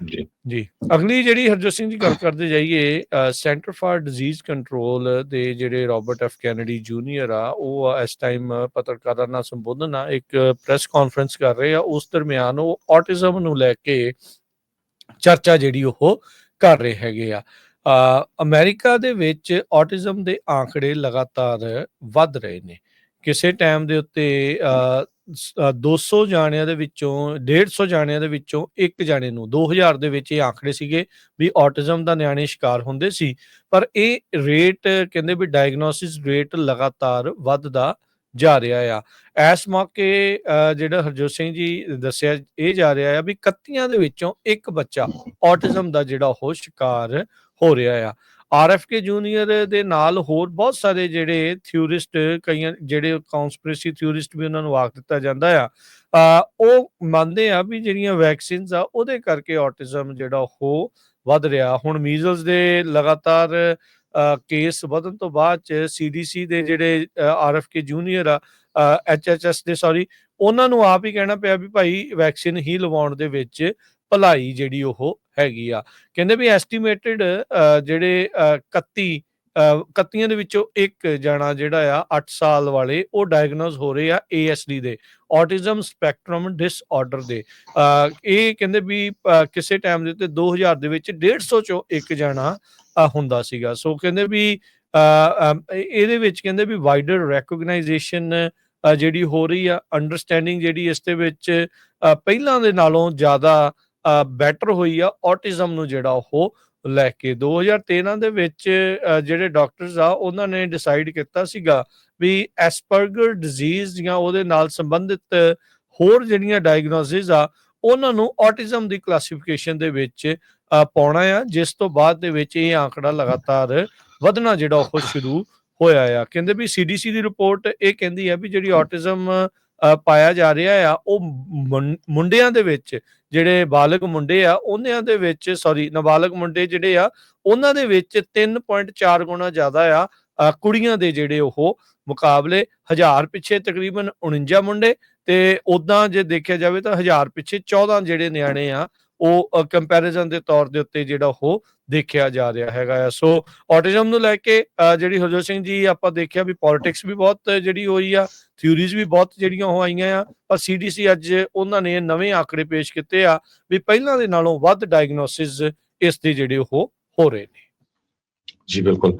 ਜੀ। ਜੀ, ਅਗਲੀ ਜਿਹੜੀ ਹਰਜੋਤ ਸਿੰਘ ਜੀ ਗੱਲ ਕਰਦੇ ਜਾਈਏ, ਸੈਂਟਰ ਫਾਰ ਡਿਜ਼ੀਜ਼ ਕੰਟਰੋਲ ਦੇ ਜਿਹੜੇ ਰੋਬਰਟ ਐਫ ਕੈਨੇਡੀ ਜੂਨੀਅਰ ਆ, ਉਹ ਇਸ ਟਾਈਮ ਪੱਤਰਕਾਰਾਂ ਨਾਲ ਸੰਬੋਧਨ ਆ ਇੱਕ ਪ੍ਰੈਸ ਕਾਨਫਰੰਸ ਕਰ ਰਹੇ ਆ। ਉਸ ਦਰਮਿਆਨ ਉਹ ਔਟਿਜ਼ਮ ਨੂੰ ਲੈ ਕੇ ਚਰਚਾ ਜਿਹੜੀ ਉਹ ਕਰ ਰਹੇ ਹੈਗੇ ਆ। ਅਮਰੀਕਾ ਦੇ ਵਿੱਚ ਔਟਿਜ਼ਮ ਦੇ ਆંકੜੇ ਲਗਾਤਾਰ ਵੱਧ ਰਹੇ ਨੇ। ਕਿਸੇ ਟਾਈਮ ਦੇ ਉੱਤੇ 200 ਜਾਣਿਆਂ ਦੇ ਵਿੱਚੋਂ 150 ਜਾਣਿਆਂ ਦੇ ਵਿੱਚੋਂ ਇੱਕ ਜਾਣੇ ਨੂੰ 2000 ਦੇ ਵਿੱਚ ਇਹ ਆંકੜੇ ਸੀਗੇ ਵੀ ਔਟਿਜ਼ਮ ਦਾ ਨਿਆਣੇ ਸ਼ਿਕਾਰ ਹੁੰਦੇ ਸੀ। ਪਰ ਇਹ ਰੇਟ ਕਹਿੰਦੇ ਵੀ ਡਾਇਗਨੋਸਿਸ ਰੇਟ ਲਗਾਤਾਰ ਵੱਧਦਾ ਜਾ ਰਿਹਾ ਆ। ਇਸ ਮੌਕੇ ਜਿਹੜਾ ਹਰਜੋਤ ਸਿੰਘ ਜੀ ਦੱਸਿਆ ਇਹ ਜਾ ਰਿਹਾ ਆ ਵੀ 31 ਦੇ ਵਿੱਚੋਂ ਇੱਕ ਬੱਚਾ ਔਟਿਜ਼ਮ ਦਾ ਜਿਹੜਾ ਉਹ ਸ਼ਿਕਾਰ ਹੋ ਰਿਹਾ ਆ। ਆਰਐਫਕੇ ਜੂਨੀਅਰ ਦੇ ਨਾਲ ਹੋਰ ਬਹੁਤ ਸਾਰੇ ਜਿਹੜੇ ਥਿਊਰਿਸਟ, ਕਈਆਂ ਜਿਹੜੇ ਕੌਨਸਪੀਰੇਸੀ ਥਿਊਰਿਸਟ ਵੀ ਉਹਨਾਂ ਨੂੰ ਆਖ ਦਿੱਤਾ ਜਾਂਦਾ ਆ, ਉਹ ਮੰਨਦੇ ਆ ਵੀ ਜਿਹੜੀਆਂ ਵੈਕਸੀਨਸ ਆ ਉਹਦੇ ਕਰਕੇ ਔਟਿਜ਼ਮ ਜਿਹੜਾ ਉਹ ਵੱਧ ਰਿਹਾ। ਹੁਣ ਮੀਜ਼ਲਸ ਦੇ ਲਗਾਤਾਰ ਕੇਸ ਵਧਣ ਤੋਂ ਬਾਅਦ ਚ ਸੀਡੀਸੀ ਦੇ ਜਿਹੜੇ ਆਰਐਫਕੇ ਜੂਨੀਅਰ ਆ, ਐਚਐਚਐਸ ਦੇ ਸੌਰੀ, ਉਹਨਾਂ ਨੂੰ ਆਪ ਹੀ ਕਹਿਣਾ ਪਿਆ ਵੀ ਭਾਈ ਵੈਕਸੀਨ ਹੀ ਲਵਾਉਣ ਦੇ ਵਿੱਚ ਭਲਾਈ ਜਿਹੜੀ ਉਹ ਹੈਗੀ ਆ। ਕਹਿੰਦੇ ਵੀ ਐਸਟੀਮੇਟਡ ਜਿਹੜੇ 31 ਦੇ ਵਿੱਚੋਂ ਇੱਕ ਜਾਣਾ ਜਿਹੜਾ ਆ 8 ਸਾਲ ਵਾਲੇ ਉਹ ਡਾਇਗਨੋਸ ਹੋ ਰਹੇ ਆ ASD ਦੇ, ਔਟਿਜ਼ਮ ਸਪੈਕਟਰਮ ਡਿਸਆਰਡਰ ਦੇ। ਇਹ ਕਹਿੰਦੇ ਵੀ ਕਿਸੇ ਟਾਈਮ ਦੇ ਉੱਤੇ 2000 ਦੇ ਵਿੱਚ 150 ਚੋਂ ਇੱਕ ਜਾਣਾ ਹੁੰਦਾ ਸੀਗਾ। ਸੋ ਕਹਿੰਦੇ ਵੀ ਇਹਦੇ ਵਿੱਚ ਕਹਿੰਦੇ ਵੀ ਵਾਈਡਰ ਰੈਕੋਗਨਾਈਜੇਸ਼ਨ ਜਿਹੜੀ ਹੋ ਰਹੀ ਆ, ਅੰਡਰਸਟੈਂਡਿੰਗ ਜਿਹੜੀ ਇਸ ਦੇ ਵਿੱਚ ਪਹਿਲਾਂ ਦੇ ਨਾਲੋਂ ਜ਼ਿਆਦਾ ਬੈਟਰ ਹੋਈ ਆ ਔਟਿਜ਼ਮ ਨੂੰ ਜਿਹੜਾ ਉਹ ਲੈ ਕੇ। 2013 ਦੇ ਵਿੱਚ ਜਿਹੜੇ ਡਾਕਟਰਸ ਆ ਉਹਨਾਂ ਨੇ ਡਿਸਾਈਡ ਕੀਤਾ ਸੀਗਾ ਵੀ ਐਸਪਰਗਰ ਡਿਜ਼ੀਜ਼ ਜਾਂ ਉਹਦੇ ਨਾਲ ਸੰਬੰਧਿਤ ਹੋਰ ਜਿਹੜੀਆਂ ਡਾਇਗਨੋਸਿਸ ਆ ਉਹਨਾਂ ਨੂੰ ਔਟਿਜ਼ਮ ਦੀ ਕਲਾਸੀਫਿਕੇਸ਼ਨ ਦੇ ਵਿੱਚ ਪਾਉਣਾ ਆ, ਜਿਸ ਤੋਂ ਬਾਅਦ ਦੇ ਵਿੱਚ ਇਹ ਆંકੜਾ ਲਗਾਤਾਰ ਵਧਣਾ ਜਿਹੜਾ ਉਹ ਸ਼ੁਰੂ ਹੋਇਆ ਆ। ਕਹਿੰਦੇ ਵੀ CDC ਦੀ ਰਿਪੋਰਟ ਇਹ ਕਹਿੰਦੀ ਆ ਵੀ ਜਿਹੜੀ ਔਟਿਜ਼ਮ ਪਾਇਆ ਜਾ ਰਿਹਾ ਆ ਉਹ ਮੁੰਡਿਆਂ ਦੇ ਵਿੱਚ, ਜਿਹੜੇ ਬਾਲਗ ਮੁੰਡੇ ਆ ਉਹਨਾਂ ਦੇ ਵਿੱਚ, ਸੌਰੀ ਨਾਬਾਲਗ ਮੁੰਡੇ ਜਿਹੜੇ ਆ ਉਹਨਾਂ ਦੇ ਵਿੱਚ 3.4 ਗੁਣਾ ਜ਼ਿਆਦਾ ਆ ਕੁੜੀਆਂ ਦੇ ਜਿਹੜੇ ਉਹ ਮੁਕਾਬਲੇ। 1000 ਪਿੱਛੇ ਤਕਰੀਬਨ 49 ਮੁੰਡੇ ਤੇ ਉਦਾਂ ਜੇ ਦੇਖਿਆ ਜਾਵੇ ਤਾਂ 1000 ਪਿੱਛੇ 14 ਜਿਹੜੇ ਨਿਆਣੇ ਆ ਉਹ ਕੰਪੈਰੀਜ਼ਨ ਦੇ ਤੌਰ ਦੇ ਉੱਤੇ ਜਿਹੜਾ ਉਹ ਦੇਖਿਆ ਜਾ ਰਿਹਾ ਹੈਗਾ ਆ। ਸੋ ਔਟਿਜ਼ਮ ਨੂੰ ਲੈ ਕੇ ਜਿਹੜੀ ਹਰਜੋਤ ਸਿੰਘ ਜੀ ਆਪਾਂ ਦੇਖਿਆ ਵੀ ਪੋਲਿਟਿਕਸ ਵੀ ਬਹੁਤ ਜਿਹੜੀ ਹੋਈ ਆ, ਥਿਊਰੀਜ਼ ਵੀ ਬਹੁਤ ਜਿਹੜੀਆਂ ਉਹ ਆਈਆਂ ਆ, ਪਰ CDC ਅੱਜ ਉਹਨਾਂ ਨੇ ਨਵੇਂ ਆંકੜੇ ਪੇਸ਼ ਕੀਤੇ ਆ ਵੀ ਪਹਿਲਾਂ ਦੇ ਨਾਲੋਂ ਵੱਧ ਡਾਇਗਨੋਸਿਸ ਇਸ ਦੇ ਜਿਹੜੇ ਉਹ ਹੋ ਰਹੇ ਨੇ। ਜੀ ਬਿਲਕੁਲ।